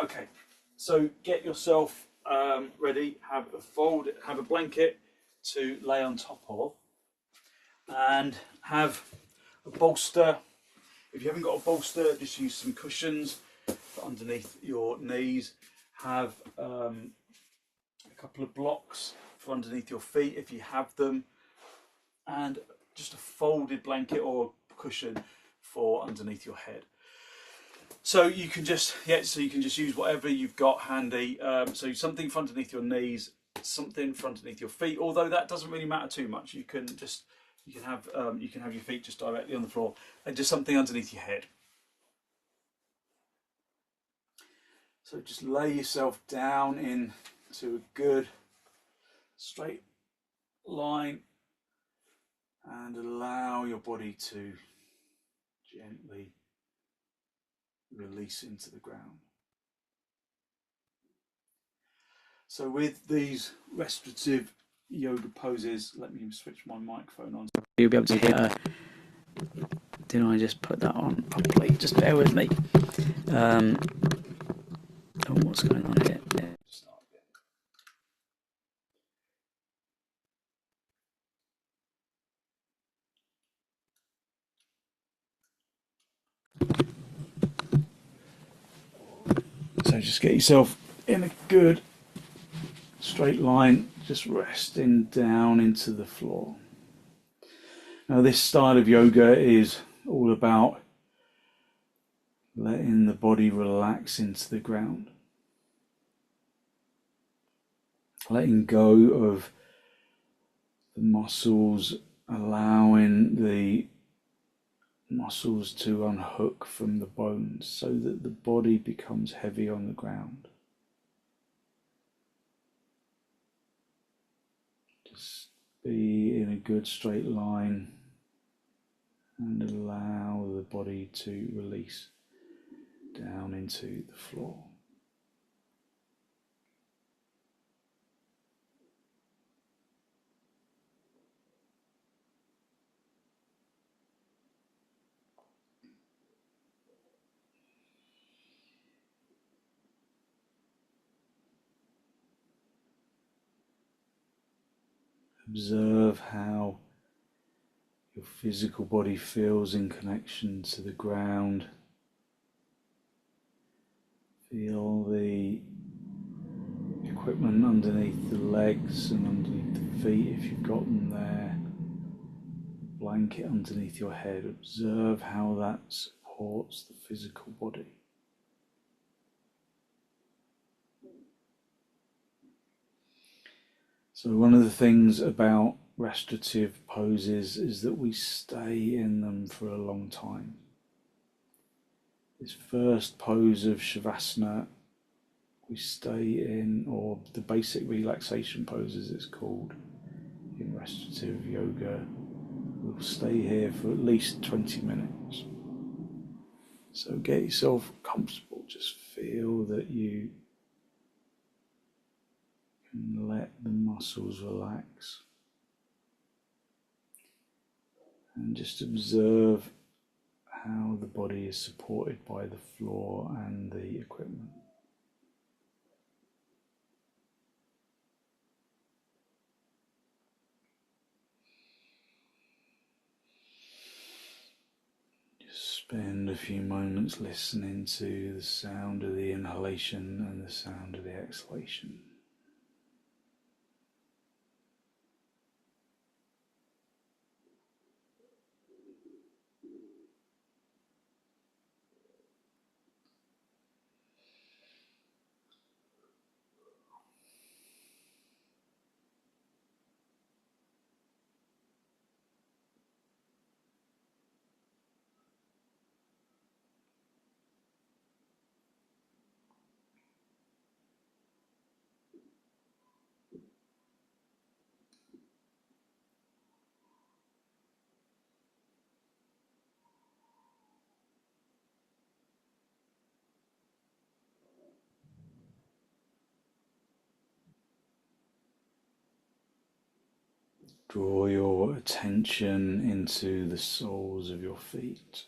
Okay, so get yourself ready. Have a blanket to lay on top of, and have a bolster. If you haven't got a bolster, just use some cushions for underneath your knees. Have a couple of blocks for underneath your feet if you have them, and just a folded blanket or cushion for underneath your head. So you can just use whatever you've got handy. So something for underneath your knees, something for underneath your feet. Although that doesn't really matter too much. You can have your feet just directly on the floor, and just something underneath your head. So just lay yourself down into a good straight line, and allow your body to gently release into the ground. So with these restorative yoga poses, let me switch my microphone on. You'll be able to hear. Did I just put that on properly? Just bear with me. What's going on here? So just get yourself in a good straight line, just resting down into the floor. Now this style of yoga is all about letting the body relax into the ground, letting go of the muscles, allowing the muscles to unhook from the bones so that the body becomes heavy on the ground. Just be in a good straight line and allow the body to release down into the floor. Observe how your physical body feels in connection to the ground. Feel the equipment underneath the legs and underneath the feet if you've got them there. Blanket underneath your head. Observe how that supports the physical body. So one of the things about restorative poses is that we stay in them for a long time. This first pose of Shavasana we stay in, or the basic relaxation pose as it's called in restorative yoga, we'll stay here for at least 20 minutes. So get yourself comfortable, just feel that you can let the muscles relax, and just observe how the body is supported by the floor and the equipment. Just spend a few moments listening to the sound of the inhalation and the sound of the exhalation. Draw your attention into the soles of your feet.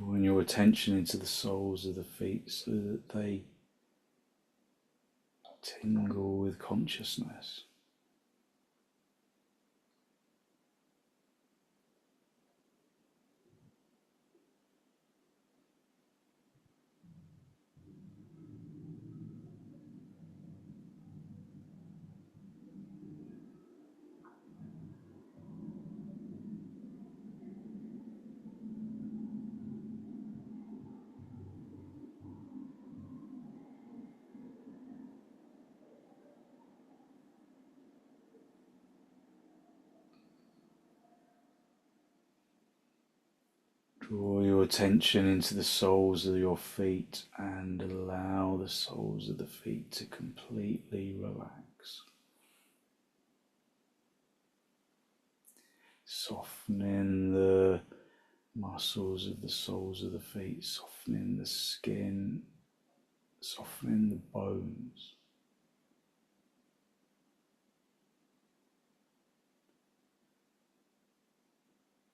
Drawing your attention into the soles of the feet so that they tingle with consciousness. Draw your attention into the soles of your feet and allow the soles of the feet to completely relax. Softening the muscles of the soles of the feet, softening the skin, softening the bones.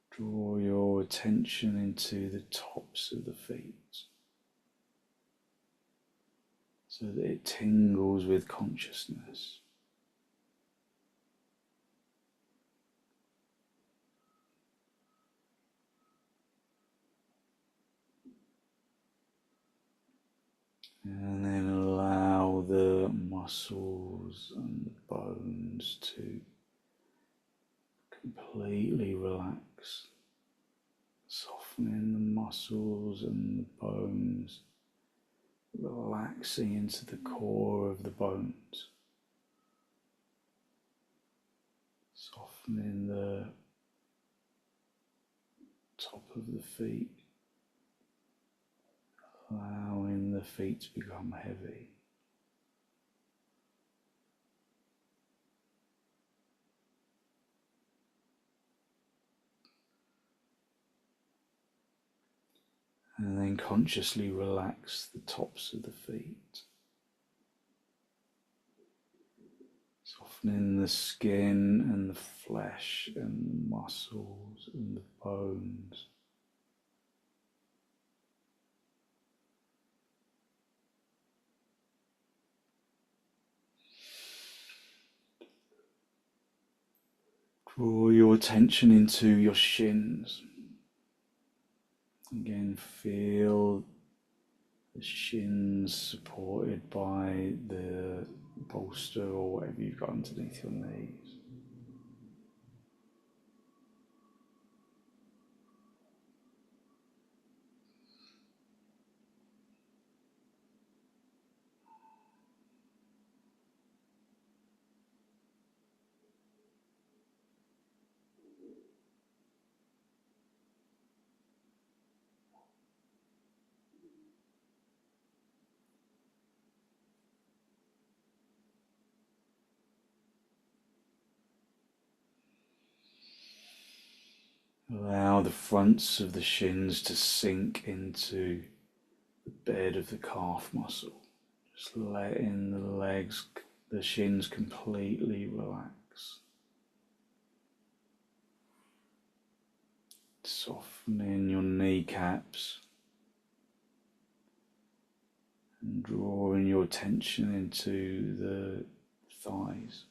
Draw your attention into the tops of the feet so that it tingles with consciousness. And then allow the muscles and the bones to completely relax, softening the muscles and the bones, relaxing into the core of the bones, softening the top of the feet, allowing the feet to become heavy. And then consciously relax the tops of the feet, softening the skin and the flesh and the muscles and the bones. Draw your attention into your shins. Again, feel the shins supported by the bolster or whatever you've got underneath your knees. Allow the fronts of the shins to sink into the bed of the calf muscle. Just letting the legs, the shins completely relax. Softening your kneecaps and drawing your attention into the thighs,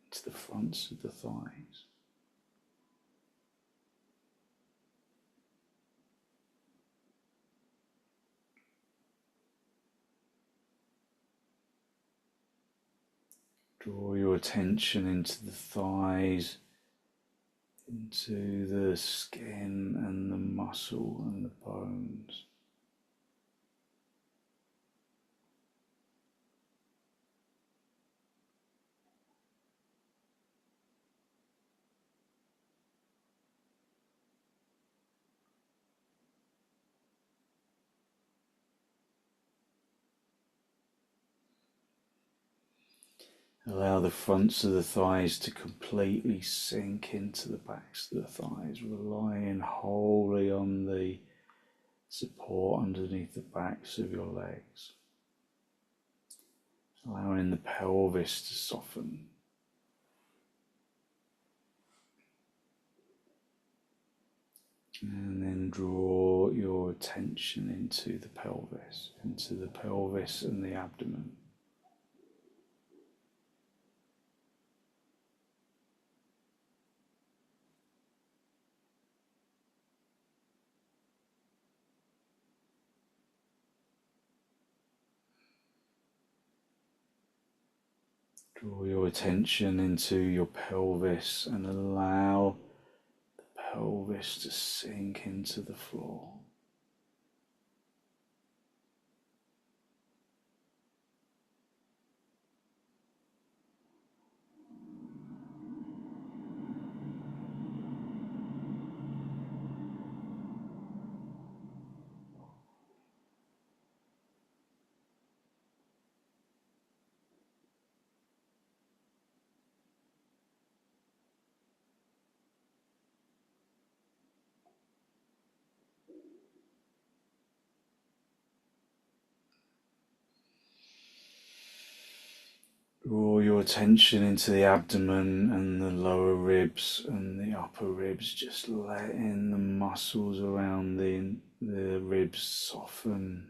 into the fronts of the thighs. Draw your attention into the thighs, into the skin and the muscle and the bones. Allow the fronts of the thighs to completely sink into the backs of the thighs, relying wholly on the support underneath the backs of your legs. Allowing the pelvis to soften. And then draw your attention into the pelvis and the abdomen. Draw your attention into your pelvis and allow the pelvis to sink into the floor. Draw your attention into the abdomen and the lower ribs and the upper ribs, just letting the muscles around the ribs soften.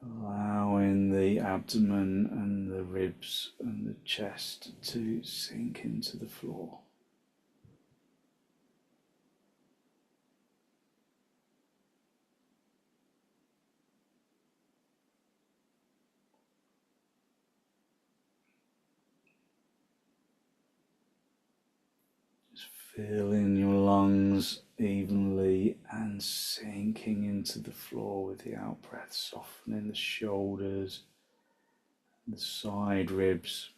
Allowing the abdomen and the ribs and the chest to sink into the floor. Filling your lungs evenly and sinking into the floor with the out breath, softening the shoulders, the side ribs.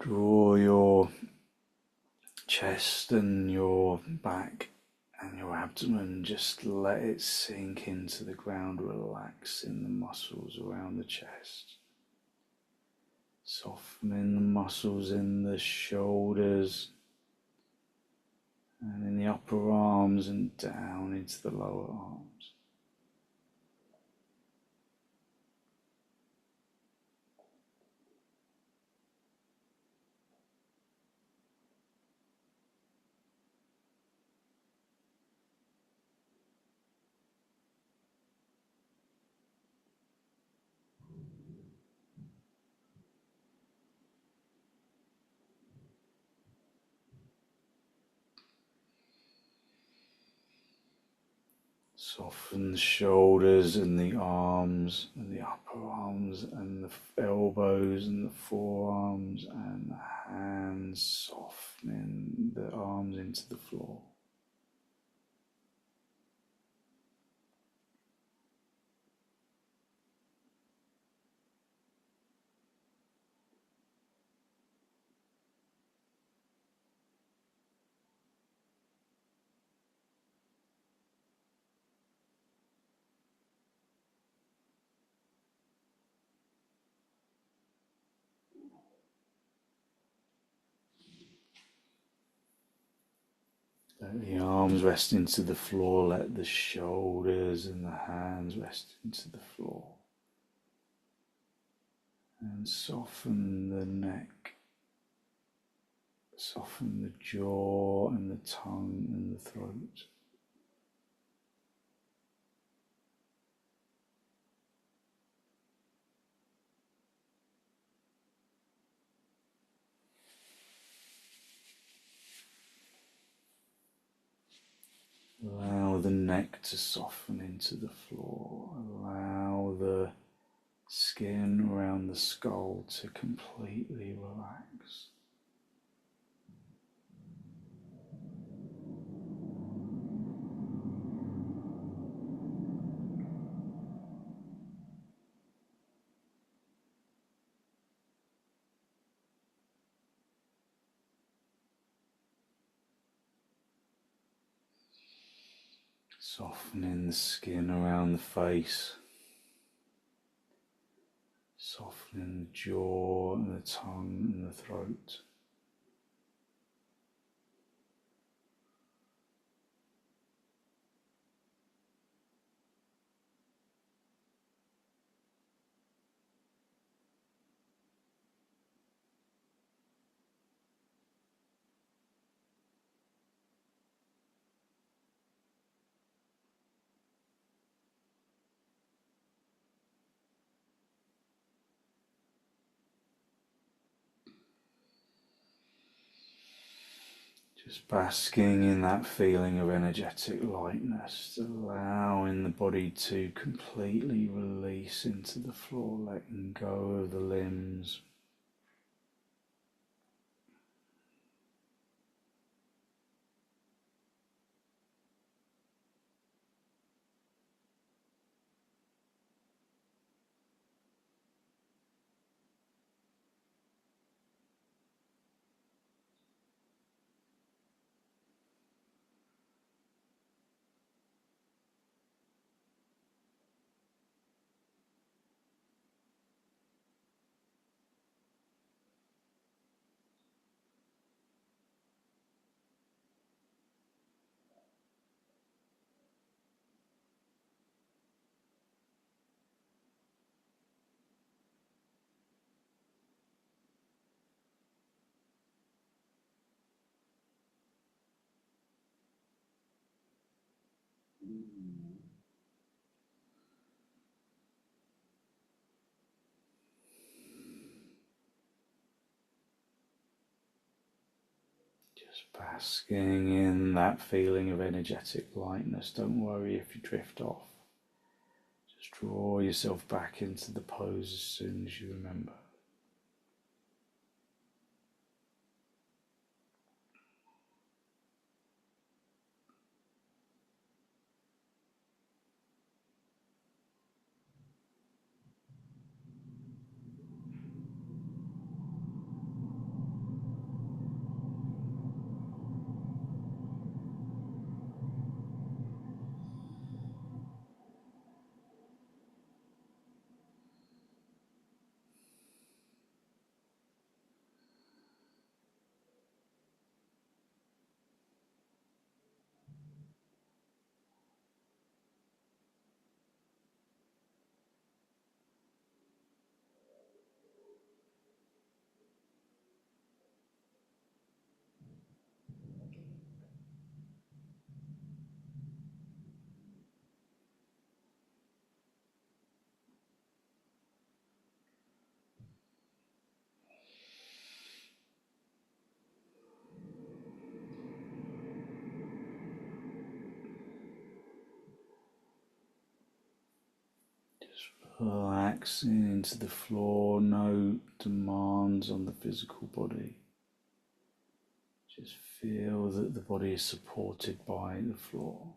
Draw your chest and your back and your abdomen, just let it sink into the ground, relaxing the muscles around the chest, softening the muscles in the shoulders and in the upper arms and down into the lower arms. Soften the shoulders and the arms and the upper arms and the elbows and the forearms and the hands, softening the arms into the floor. Let the arms rest into the floor, let the shoulders and the hands rest into the floor. And soften the neck, soften the jaw and the tongue and the throat. Allow the neck to soften into the floor. Allow the skin around the skull to completely relax. Softening the skin around the face, softening the jaw and the tongue and the throat. Just basking in that feeling of energetic lightness, allowing the body to completely release into the floor, letting go of the limbs. Just basking in that feeling of energetic lightness. Don't worry if you drift off. Just draw yourself back into the pose as soon as you remember. Relaxing into the floor, no demands on the physical body. Just feel that the body is supported by the floor.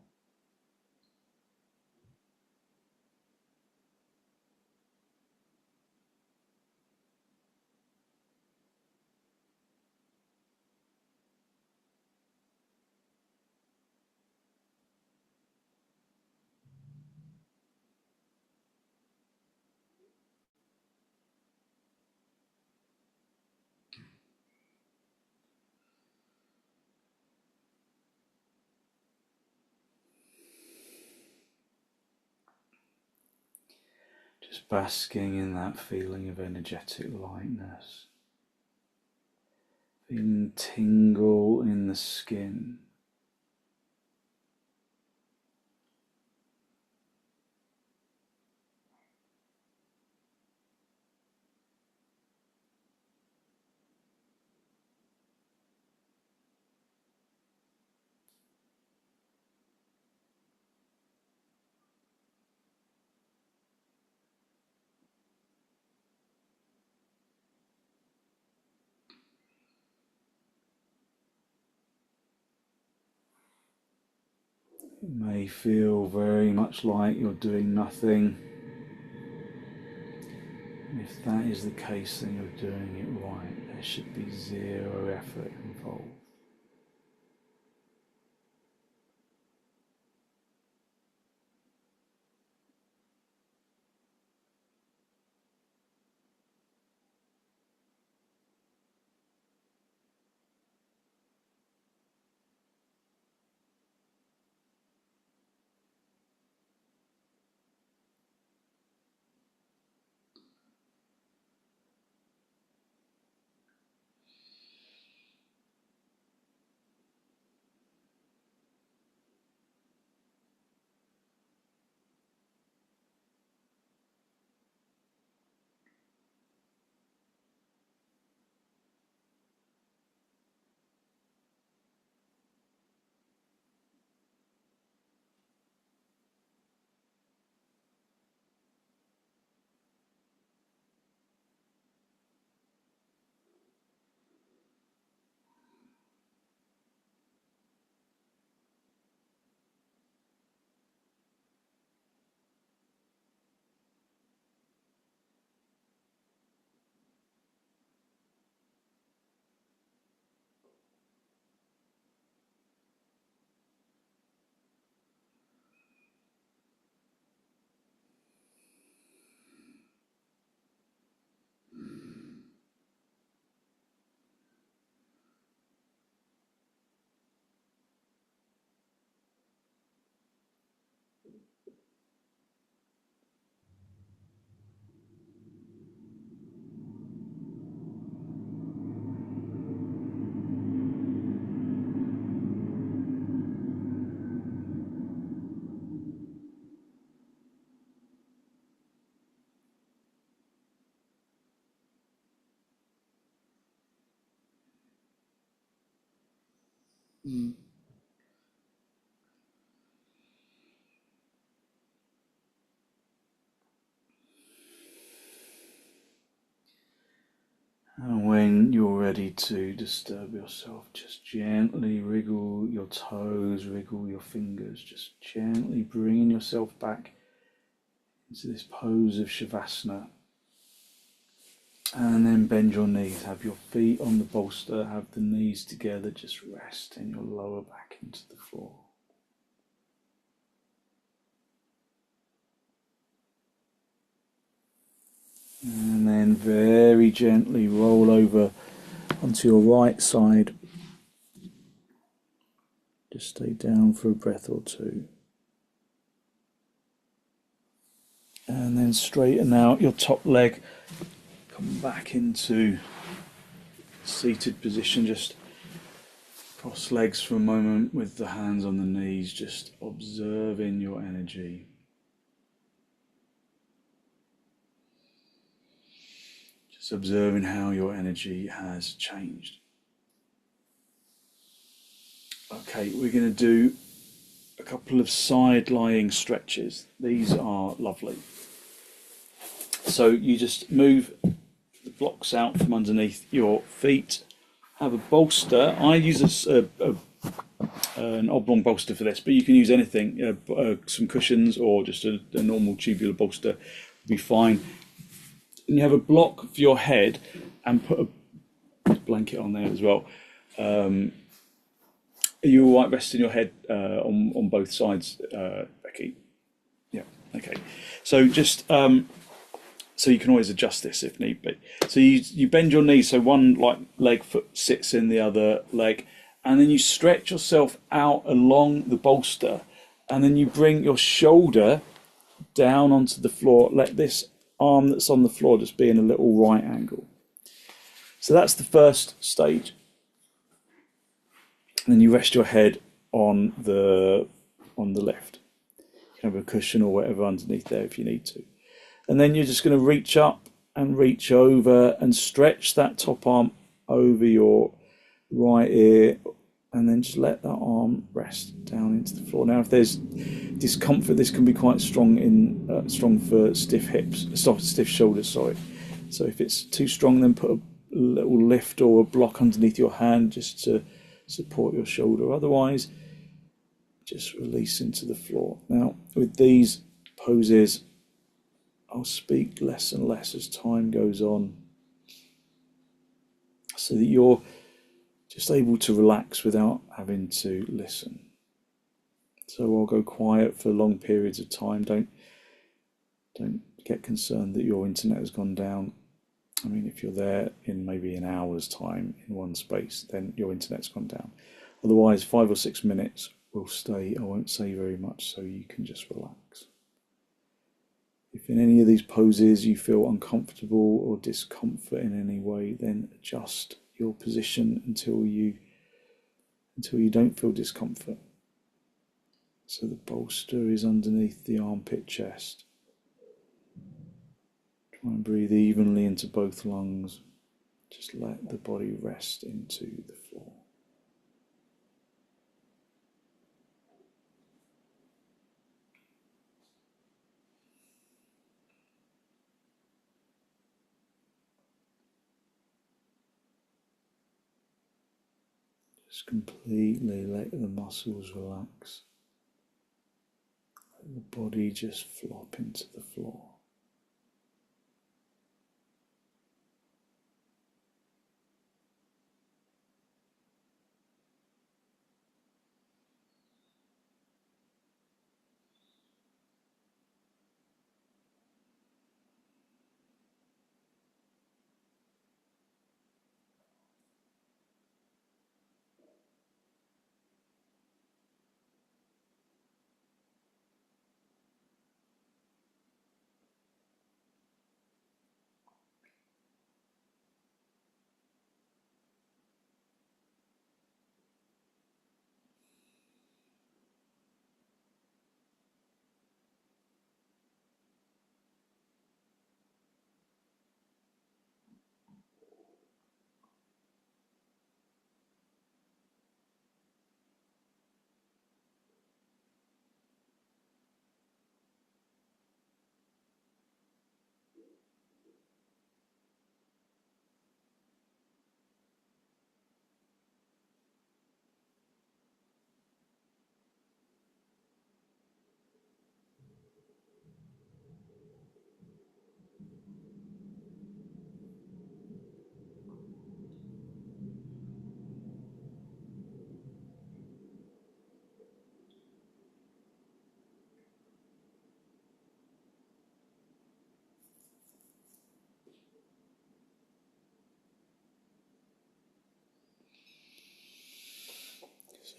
Just basking in that feeling of energetic lightness. Feeling tingle in the skin. It may feel very much like you're doing nothing. And if that is the case, then you're doing it right. There should be zero effort involved. Mm. And when you're ready to disturb yourself, just gently wriggle your toes, wriggle your fingers, just gently bringing yourself back into this pose of Shavasana. And then bend your knees, have your feet on the bolster, have the knees together, just resting your lower back into the floor. And then very gently roll over onto your right side. Just stay down for a breath or two. And then straighten out your top leg. Come back into seated position. Just cross legs for a moment with the hands on the knees. Just observing your energy. Just observing how your energy has changed. Okay, we're going to do a couple of side lying stretches. These are lovely. So you just move the blocks out from underneath your feet. Have a bolster. I use an oblong bolster for this, but you can use anything. Some cushions or just a normal tubular bolster would be fine. And you have a block for your head and put a blanket on there as well. Are you all right resting your head on both sides, Becky? Yeah, okay. So just so you can always adjust this if need be. So you bend your knees so one leg foot sits in the other leg, and then you stretch yourself out along the bolster, and then you bring your shoulder down onto the floor. Let this arm that's on the floor just be in a little right angle. So that's the first stage. And then you rest your head on the left. You can have a cushion or whatever underneath there if you need to. And then you're just going to reach up and reach over and stretch that top arm over your right ear, and then just let that arm rest down into the floor. Now, if there's discomfort, this can be quite strong for stiff hips, stiff shoulders. Sorry. So if it's too strong, then put a little lift or a block underneath your hand just to support your shoulder. Otherwise, just release into the floor. Now, with these poses, I'll speak less and less as time goes on, so that you're just able to relax without having to listen. So I'll go quiet for long periods of time. Don't get concerned that your internet has gone down. I mean, if you're there in maybe an hour's time in one space, then your internet's gone down. Otherwise, 5 or 6 minutes will stay. I won't say very much, so you can just relax. If in any of these poses you feel uncomfortable or discomfort in any way, then adjust your position until you don't feel discomfort. So the bolster is underneath the armpit chest. Try and breathe evenly into both lungs. Just let the body rest into the floor. Just completely let the muscles relax. Let the body just flop into the floor.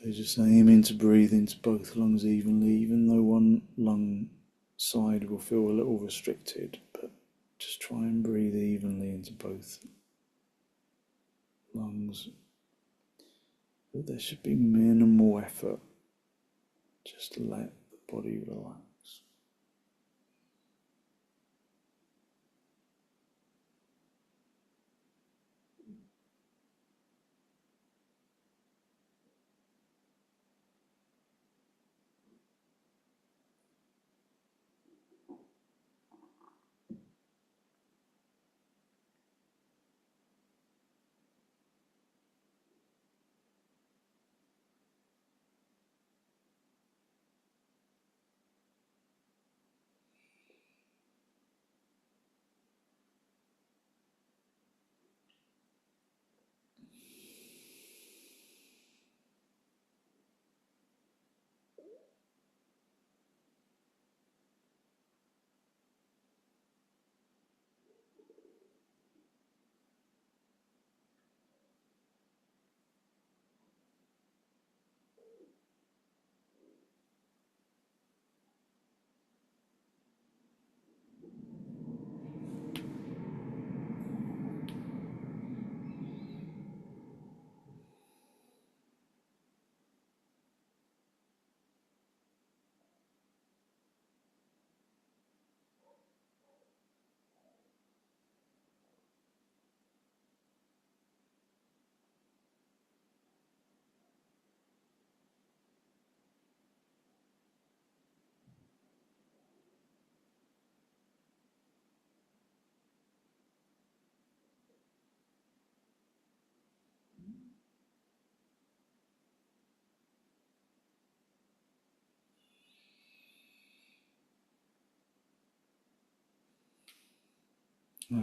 So just aiming to breathe into both lungs evenly, even though one lung side will feel a little restricted, but just try and breathe evenly into both lungs. But there should be minimal effort. Just let the body relax.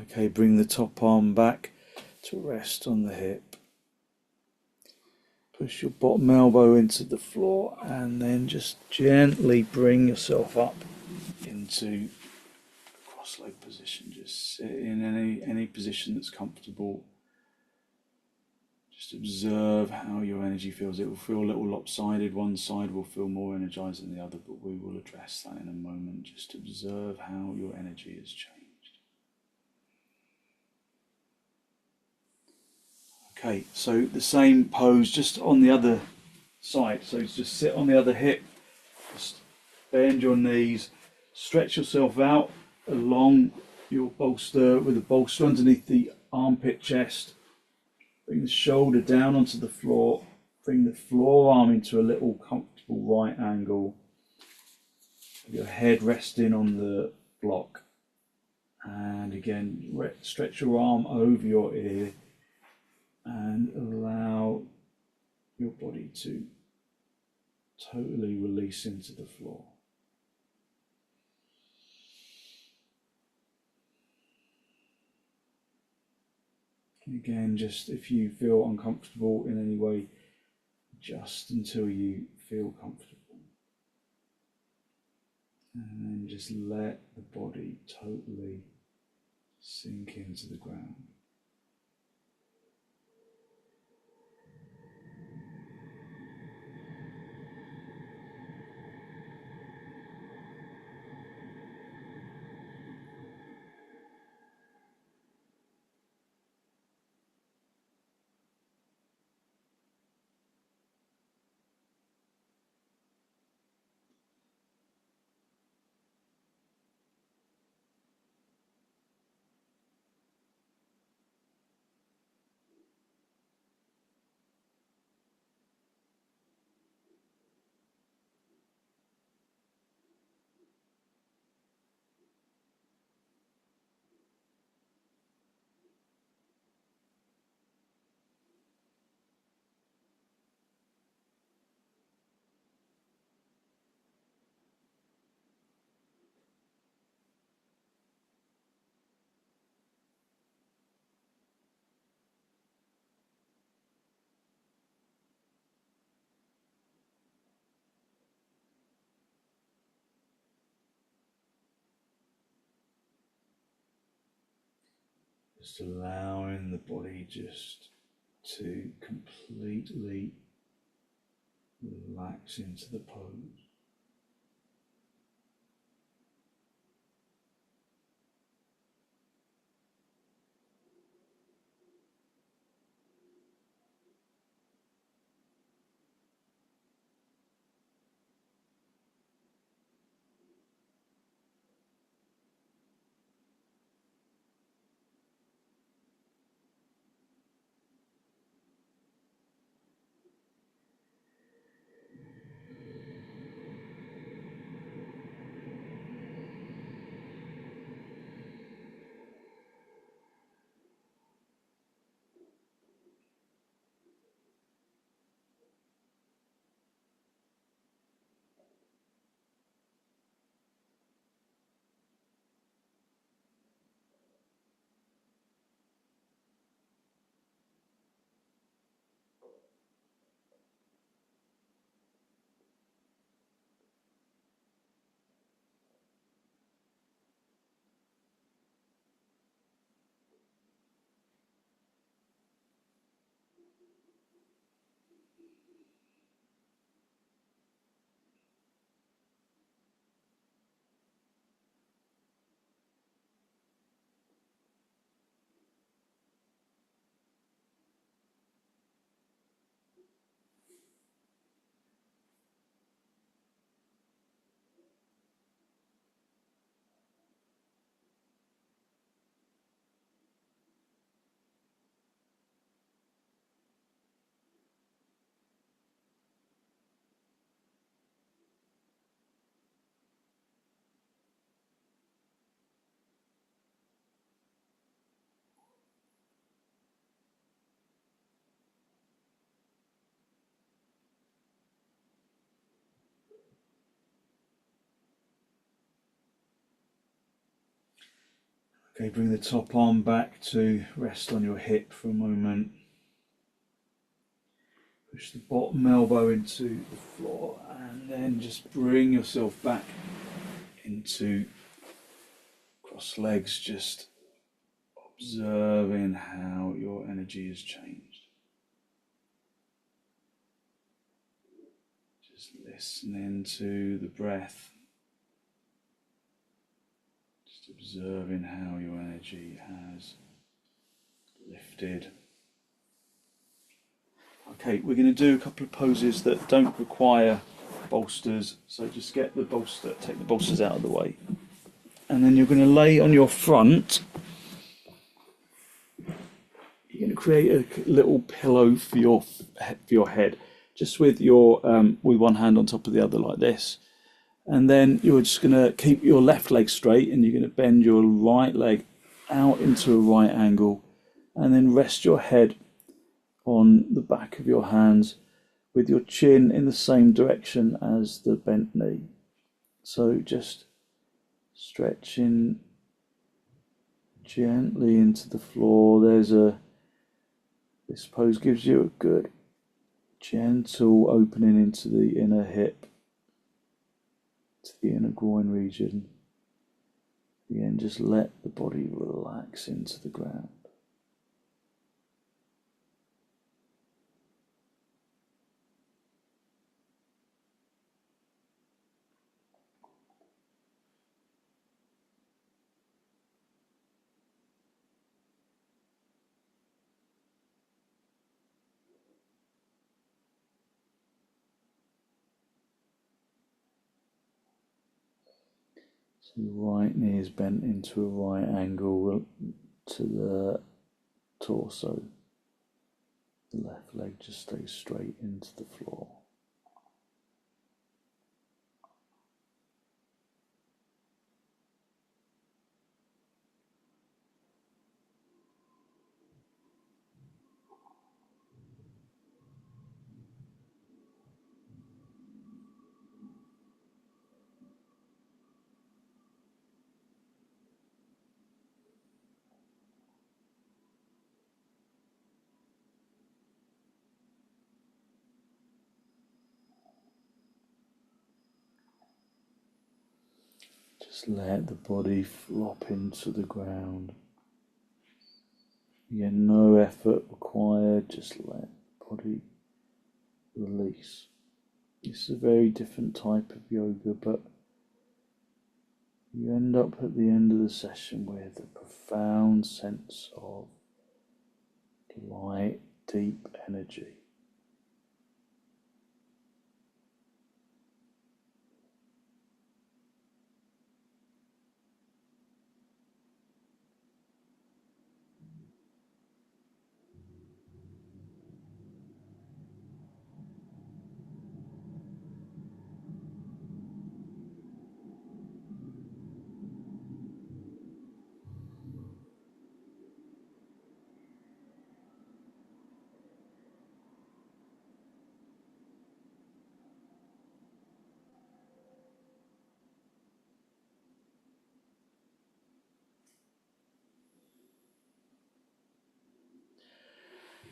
Okay, bring the top arm back to rest on the hip. Push your bottom elbow into the floor and then just gently bring yourself up into cross-leg position. Just sit in any position that's comfortable. Just observe how your energy feels. It will feel a little lopsided. One side will feel more energized than the other, but we will address that in a moment. Just observe how your energy has changed. Okay, so the same pose just on the other side. So just sit on the other hip, just bend your knees, stretch yourself out along your bolster with the bolster underneath the armpit chest. Bring the shoulder down onto the floor. Bring the forearm into a little comfortable right angle. Your head resting on the block. And again, stretch your arm over your ear and allow your body to totally release into the floor. Again, just if you feel uncomfortable in any way, just until you feel comfortable. And then just let the body totally sink into the ground. Just allowing the body just to completely Relax into the pose. Okay, bring the top arm back to rest on your hip for a moment. Push the bottom elbow into the floor and then just bring yourself back into cross legs, just observing how your energy has changed. Just listening to the breath. Just observing how your energy has lifted. Okay, we're going to do a couple of poses that don't require bolsters, so just get the bolster, take the bolsters out of the way, and then you're going to lay on your front. You're going to create a little pillow for your head, just with your with one hand on top of the other like this, and then you're just going to keep your left leg straight, and you're going to bend your right leg out into a right angle, and then rest your head on the back of your hands with your chin in the same direction as the bent knee. So just stretching gently into the floor. This pose gives you a good gentle opening into the inner hip, to the inner groin region. Again, just let the body relax into the ground. So the right knee is bent into a right angle to the torso. The left leg just stays straight into the floor. Just let the body flop into the ground. Again, no effort required, just let the body release. It's a very different type of yoga, but you end up at the end of the session with a profound sense of light, deep energy.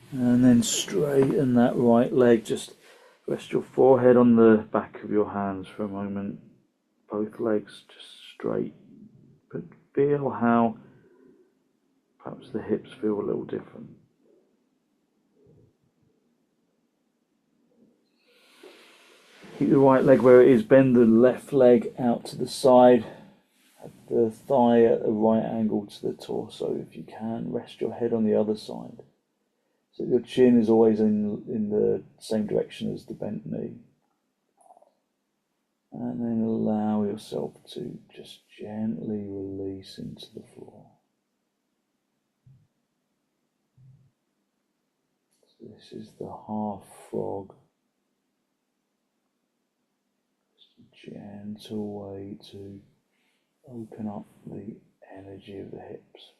And then straighten that right leg. Just rest your forehead on the back of your hands for a moment. Both legs just straight. But feel how perhaps the hips feel a little different. Keep the right leg where it is. Bend the left leg out to the side. Have the thigh at a right angle to the torso if you can. Rest your head on the other side. So your chin is always in the same direction as the bent knee. And then allow yourself to just gently release into the floor. So this is the half frog. Just a gentle way to open up the energy of the hips.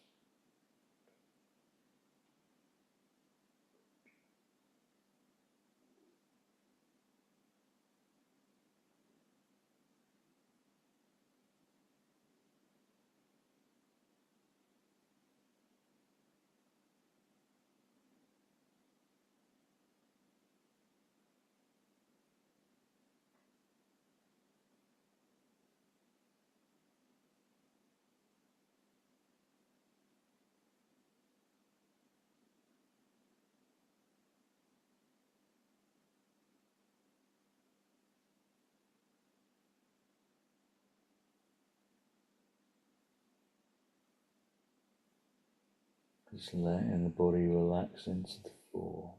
Just letting the body relax into the floor.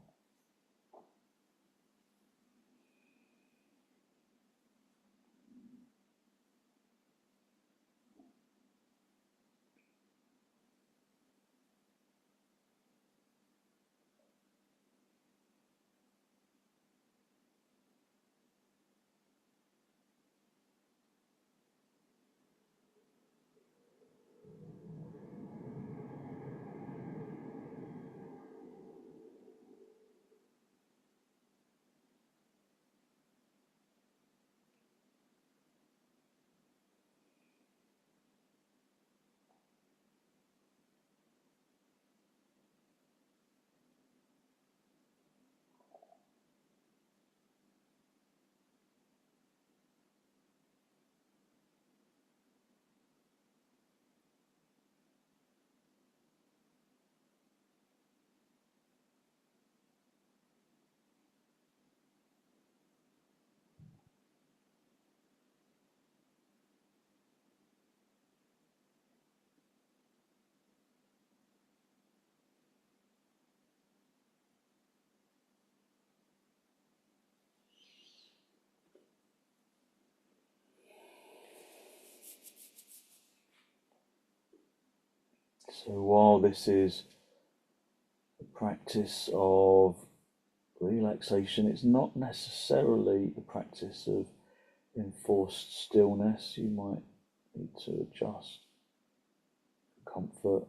So while this is a practice of relaxation, it's not necessarily a practice of enforced stillness. You might need to adjust comfort.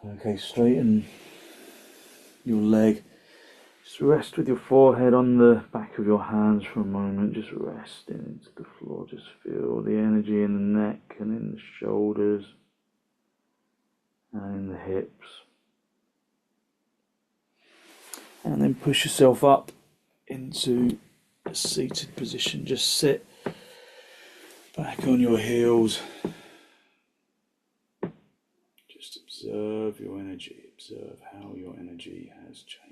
Okay, straighten your leg. Just rest with your forehead on the back of your hands for a moment. Just resting into the floor. Just feel the energy in the neck and in the shoulders and in the hips. And then push yourself up into a seated position. Just sit back on your heels. Just observe your energy. Observe how your energy has changed.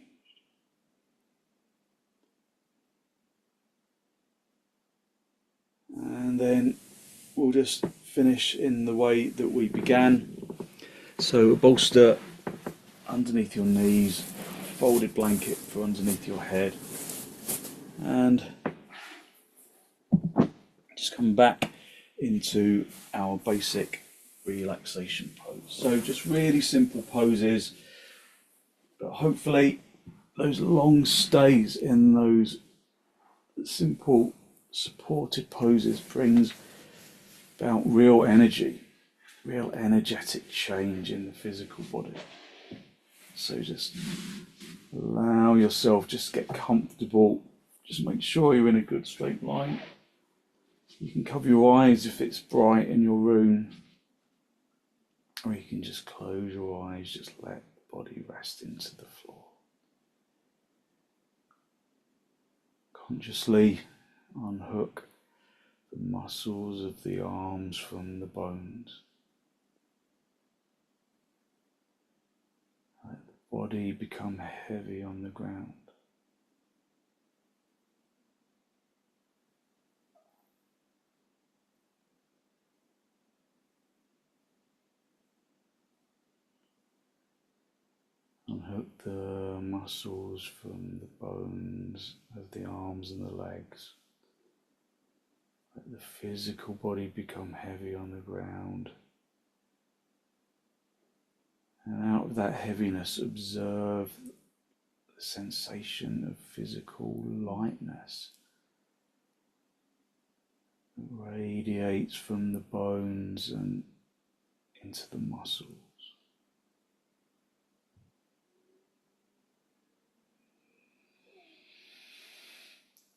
And then we'll just finish in the way that we began. So a bolster underneath your knees, folded blanket for underneath your head, and just come back into our basic relaxation pose. So just really simple poses, but hopefully those long stays in those simple supported poses brings about real energy, real energetic change in the physical body. So just allow yourself, just get comfortable, just make sure you're in a good straight line. You can cover your eyes if it's bright in your room, or you can just close your eyes, just let the body rest into the floor. Consciously unhook the muscles of the arms from the bones. Let the body become heavy on the ground. Unhook the muscles from the bones of the arms and the legs. Let the physical body become heavy on the ground. And out of that heaviness, observe the sensation of physical lightness that radiates from the bones and into the muscles.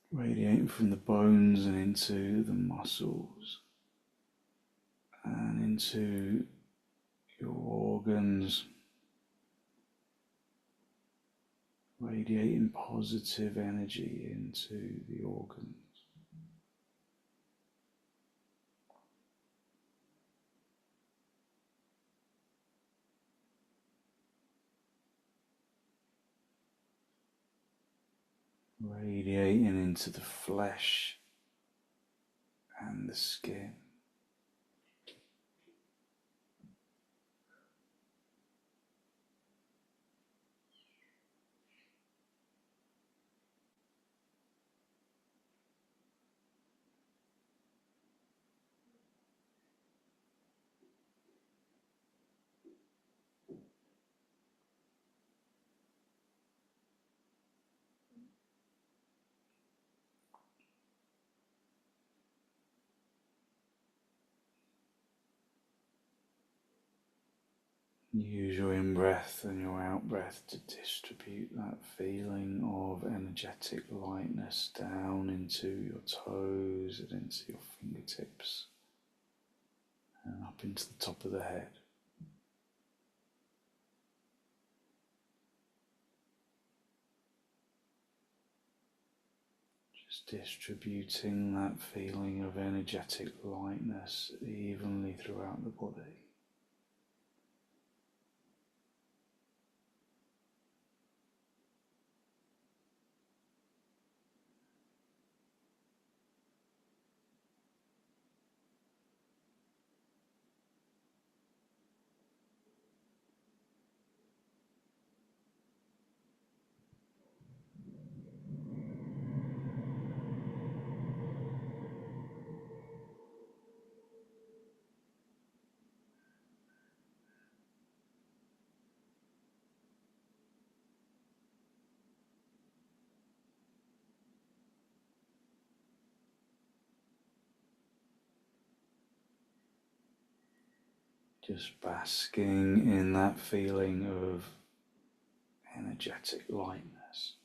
Radiating from the bones and into the muscles and into your organs, radiating positive energy into the organs. Radiating into the flesh and the skin. Use your in-breath and your out-breath to distribute that feeling of energetic lightness down into your toes and into your fingertips and up into the top of the head. Just distributing that feeling of energetic lightness evenly throughout the body. Just basking in that feeling of energetic lightness.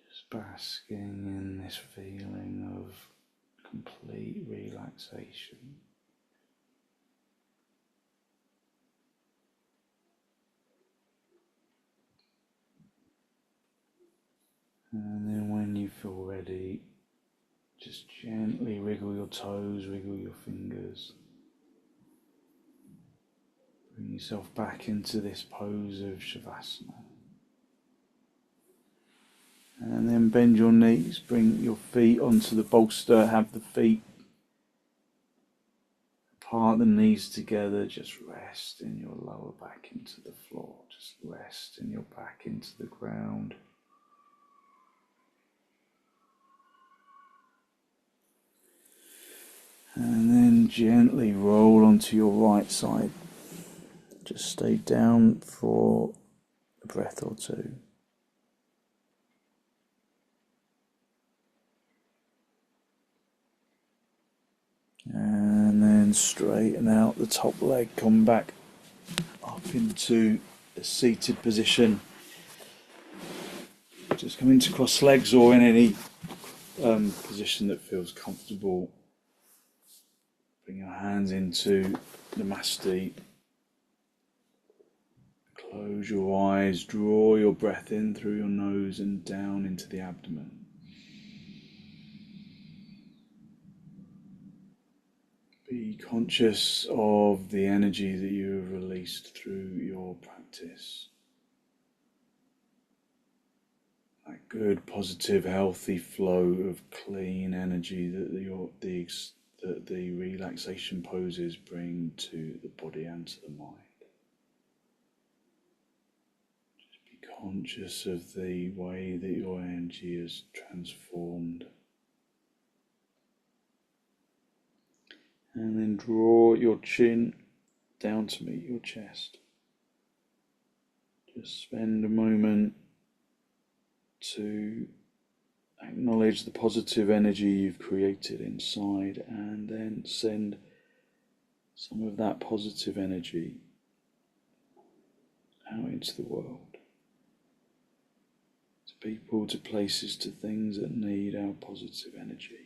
Just basking in this feeling of complete relaxation. And then when you feel ready, just gently wriggle your toes, wriggle your fingers. Bring yourself back into this pose of Shavasana. And then bend your knees, bring your feet onto the bolster, have the feet apart, the knees together, just rest in your lower back into the floor, just rest in your back into the ground. And then gently roll onto your right side. Just stay down for a breath or two. And then straighten out the top leg, come back up into a seated position. Just come into cross legs or in any position that feels comfortable. Bring your hands into Namaste. Close your eyes, draw your breath in through your nose and down into the abdomen. Be conscious of the energy that you have released through your practice. That good, positive, healthy flow of clean energy that the relaxation poses bring to the body and to the mind. Just be conscious of the way that your energy is transformed. And then draw your chin down to meet your chest. Just spend a moment to acknowledge the positive energy you've created inside, and then send some of that positive energy out into the world. To people, to places, to things that need our positive energy.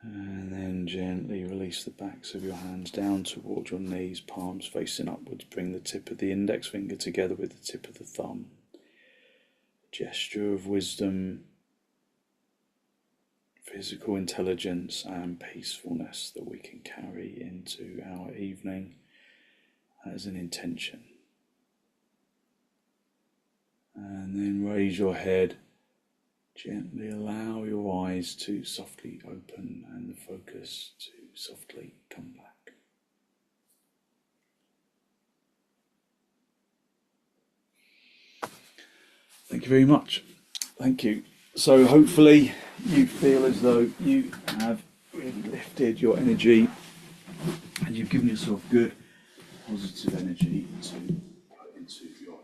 And then gently release the backs of your hands down towards your knees, palms facing upwards. Bring the tip of the index finger together with the tip of the thumb. A gesture of wisdom, physical intelligence and peacefulness that we can carry into our evening as an intention. And then raise your head. Gently allow your eyes to softly open and the focus to softly come back. Thank you very much. Thank you. So hopefully you feel as though you have really lifted your energy and you've given yourself good positive energy to put into your